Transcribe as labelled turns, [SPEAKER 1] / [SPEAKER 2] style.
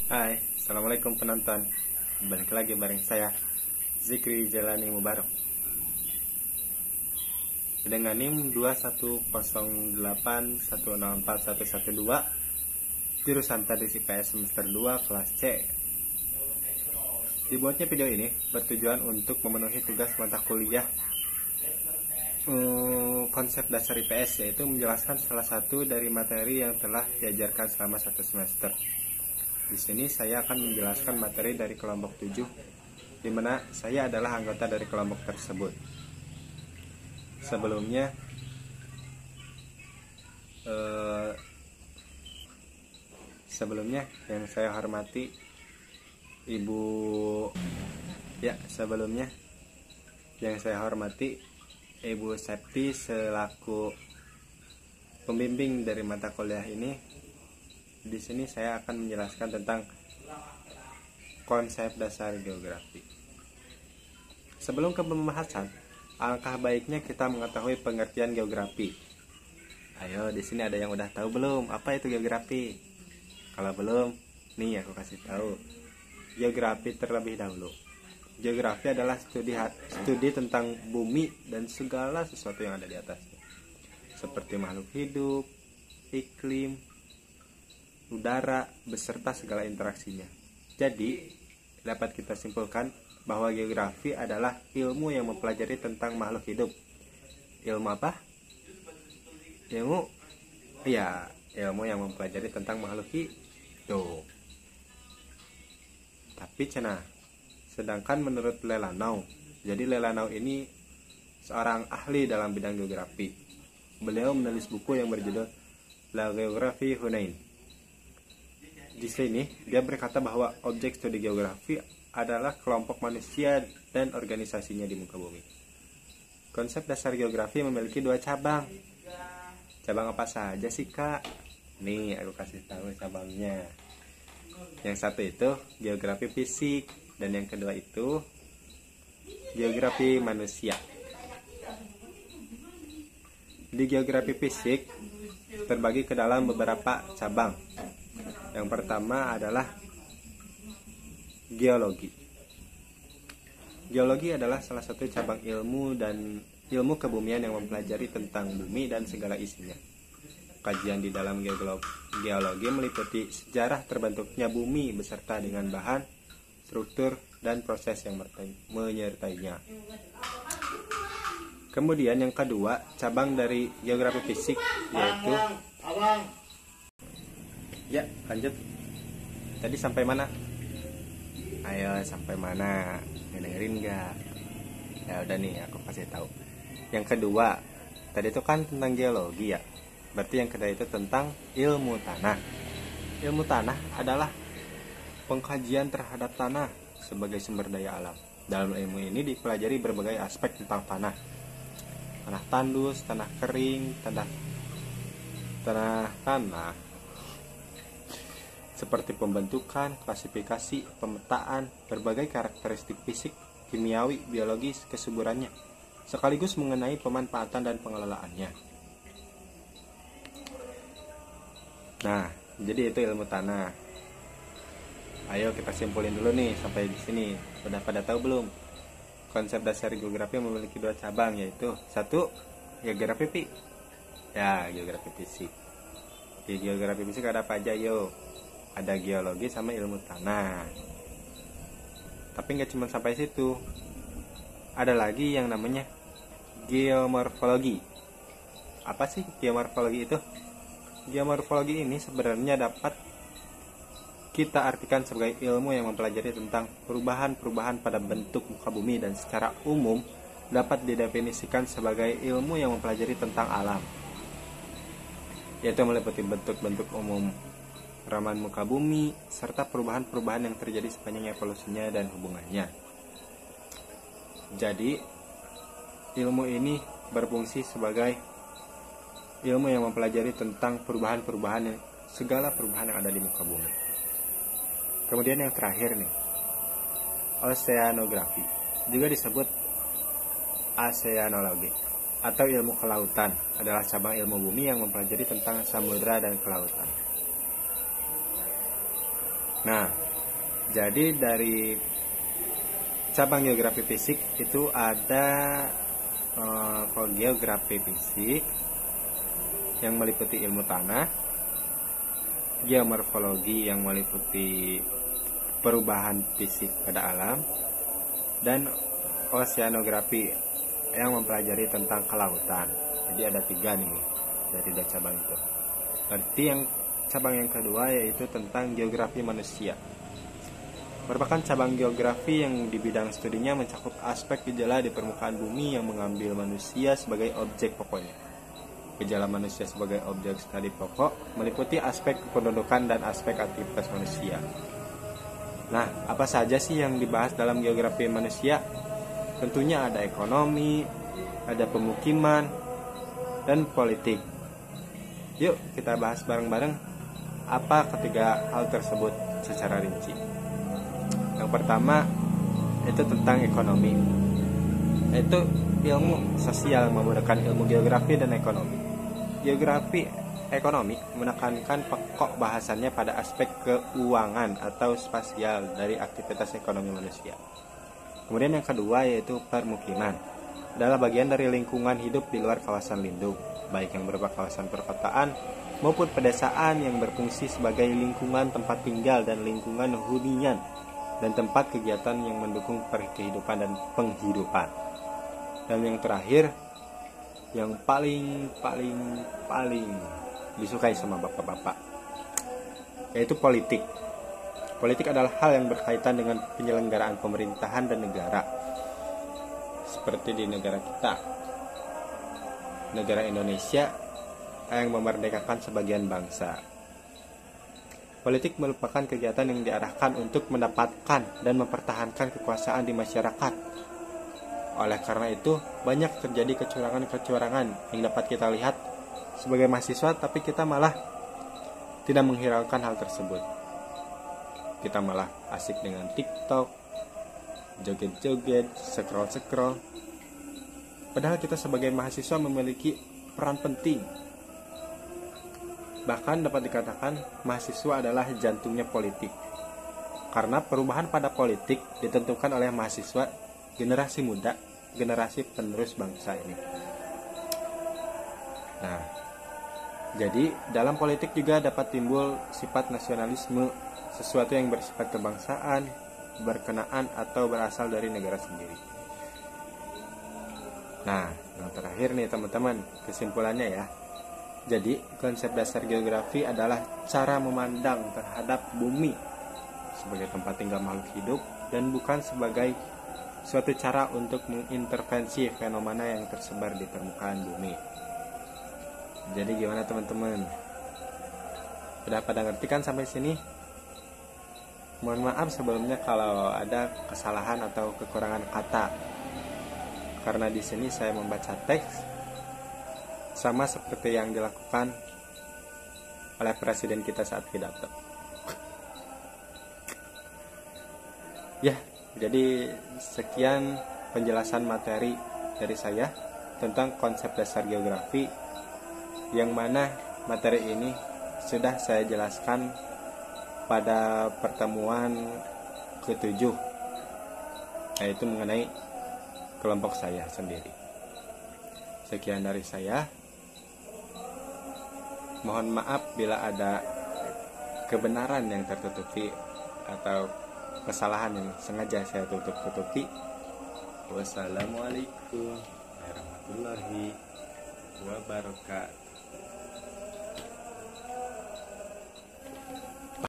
[SPEAKER 1] Hai, Assalamualaikum penonton. Balik lagi bareng saya, Zikri Jalani Mubarok, dengan NIM 2108104112, jurusan Tadris IPS semester 2 kelas C. Dibuatnya video ini bertujuan untuk memenuhi tugas mata kuliah konsep dasar IPS, yaitu menjelaskan salah satu dari materi yang telah diajarkan selama satu semester. Di sini saya akan menjelaskan materi dari kelompok 7, di mana saya adalah anggota dari kelompok tersebut. Sebelumnya yang saya hormati Ibu Septi selaku pembimbing dari mata kuliah ini. Di sini saya akan menjelaskan tentang konsep dasar geografi. Sebelum ke pembahasan, alangkah baiknya kita mengetahui pengertian geografi. Ayo, di sini ada yang udah tahu belum apa itu geografi? Kalau belum, nih aku kasih tahu. Geografi terlebih dahulu. Geografi adalah studi tentang bumi dan segala sesuatu yang ada di atasnya, seperti makhluk hidup, iklim, udara, beserta segala interaksinya. Jadi, dapat kita simpulkan bahwa geografi adalah ilmu yang mempelajari tentang makhluk hidup. Ilmu apa? Ilmu yang mempelajari tentang makhluk hidup. Tapi sedangkan menurut Lelanau, jadi Lelanau ini seorang ahli dalam bidang geografi. Beliau menulis buku yang berjudul La Géographie Humaine. Di sini dia berkata bahwa objek studi geografi adalah kelompok manusia dan organisasinya di muka bumi. Konsep dasar geografi memiliki 2 cabang. Cabang apa saja sih, Kak? Nih, aku kasih tahu cabangnya. Yang satu itu geografi fisik, dan yang kedua itu geografi manusia. Di geografi fisik terbagi ke dalam beberapa cabang. Yang pertama adalah geologi. Geologi adalah salah satu cabang ilmu kebumian yang mempelajari tentang bumi dan segala isinya. Kajian di dalam geologi meliputi sejarah terbentuknya bumi beserta dengan bahan, struktur, dan proses yang menyertainya. Kemudian yang kedua, cabang dari geografi fisik, yaitu lanjut. Tadi sampai mana? Ayo, sampai mana? Dengerin nggak? Ya udah nih, aku kasih tahu. Yang kedua, tadi itu kan tentang geologi ya. Berarti yang kedua itu tentang ilmu tanah. Ilmu tanah adalah pengkajian terhadap tanah sebagai sumber daya alam. Dalam ilmu ini dipelajari berbagai aspek tentang tanah. Tanah tandus, tanah kering, tanah seperti pembentukan, klasifikasi, pemetaan, berbagai karakteristik fisik, kimiawi, biologis, kesuburannya, sekaligus mengenai pemanfaatan dan pengelolaannya. Nah, jadi itu ilmu tanah. Ayo kita simpulin dulu nih sampai di sini. Udah pada tahu belum? Konsep dasar geografi memiliki 2 cabang, yaitu satu geografi fisik. Di geografi fisik ada apa aja yo? Ada geologi sama ilmu tanah. Tapi nggak cuma sampai situ. Ada lagi yang namanya geomorfologi. Apa sih geomorfologi itu? Geomorfologi ini sebenarnya dapat kita artikan sebagai ilmu yang mempelajari tentang perubahan-perubahan pada bentuk muka bumi, dan secara umum dapat didefinisikan sebagai ilmu yang mempelajari tentang alam, yaitu meliputi bentuk-bentuk umum raman muka bumi serta perubahan-perubahan yang terjadi sepanjang evolusinya dan hubungannya. Jadi, ilmu ini berfungsi sebagai ilmu yang mempelajari tentang segala perubahan yang ada di muka bumi. Kemudian yang terakhir nih, oceanografi, juga disebut oceanologi atau ilmu kelautan, adalah cabang ilmu bumi yang mempelajari tentang samudera dan kelautan. Nah, jadi dari cabang geografi fisik itu ada kalau geografi fisik yang meliputi ilmu tanah, geomorfologi yang meliputi perubahan fisik pada alam, dan oceanografi yang mempelajari tentang kelautan. Jadi ada 3 nih dari 2 cabang itu. Berarti yang cabang yang kedua yaitu tentang geografi manusia. Merupakan cabang geografi yang di bidang studinya mencakup aspek gejala di permukaan bumi yang mengambil manusia sebagai objek pokoknya. Gejala manusia sebagai objek studi pokok meliputi aspek kependudukan dan aspek aktivitas manusia. Nah, apa saja sih yang dibahas dalam geografi manusia? Tentunya ada ekonomi, ada pemukiman, dan politik. Yuk kita bahas bareng-bareng apa ketiga hal tersebut secara rinci. Yang pertama itu tentang ekonomi, yaitu ilmu sosial menggunakan ilmu geografi dan ekonomi. Geografi ekonomi menekankan pokok bahasannya pada aspek keuangan atau spasial dari aktivitas ekonomi manusia. Kemudian yang kedua yaitu permukiman, adalah bagian dari lingkungan hidup di luar kawasan lindung, baik yang berupa kawasan perkotaan maupun pedesaan yang berfungsi sebagai lingkungan tempat tinggal dan lingkungan hunian dan tempat kegiatan yang mendukung kehidupan dan penghidupan. Dan yang terakhir, yang paling disukai sama bapak-bapak, yaitu politik. Politik adalah hal yang berkaitan dengan penyelenggaraan pemerintahan dan negara. Seperti di negara kita, negara Indonesia yang memerdekakan sebagian bangsa. Politik merupakan kegiatan yang diarahkan untuk mendapatkan dan mempertahankan kekuasaan di masyarakat. Oleh karena itu, banyak terjadi kecurangan-kecurangan yang dapat kita lihat sebagai mahasiswa, tapi kita malah tidak menghiraukan hal tersebut. Kita malah asik dengan TikTok, joget-joget, scroll-scroll. Padahal kita sebagai mahasiswa memiliki peran penting. Bahkan dapat dikatakan mahasiswa adalah jantungnya politik. Karena perubahan pada politik ditentukan oleh mahasiswa, generasi muda, generasi penerus bangsa ini. Nah, jadi dalam politik juga dapat timbul sifat nasionalisme, sesuatu yang bersifat kebangsaan, berkenaan atau berasal dari negara sendiri. Nah, yang terakhir nih teman-teman, kesimpulannya ya. Jadi, konsep dasar geografi adalah cara memandang terhadap bumi sebagai tempat tinggal makhluk hidup dan bukan sebagai suatu cara untuk mengintervensi fenomena yang tersebar di permukaan bumi. Jadi gimana teman-teman? Udah pada ngerti kan sampai sini? Mohon maaf sebelumnya kalau ada kesalahan atau kekurangan kata. Karena di sini saya membaca teks sama seperti yang dilakukan oleh presiden kita saat pidato. Ya, jadi sekian penjelasan materi dari saya tentang konsep dasar geografi, yang mana materi ini sudah saya jelaskan pada pertemuan ke-7, yaitu mengenai kelompok saya sendiri. Sekian dari saya. Mohon maaf bila ada kebenaran yang tertutupi atau kesalahan yang sengaja saya tutup-tutupi. Wassalamualaikum warahmatullahi wabarakatuh.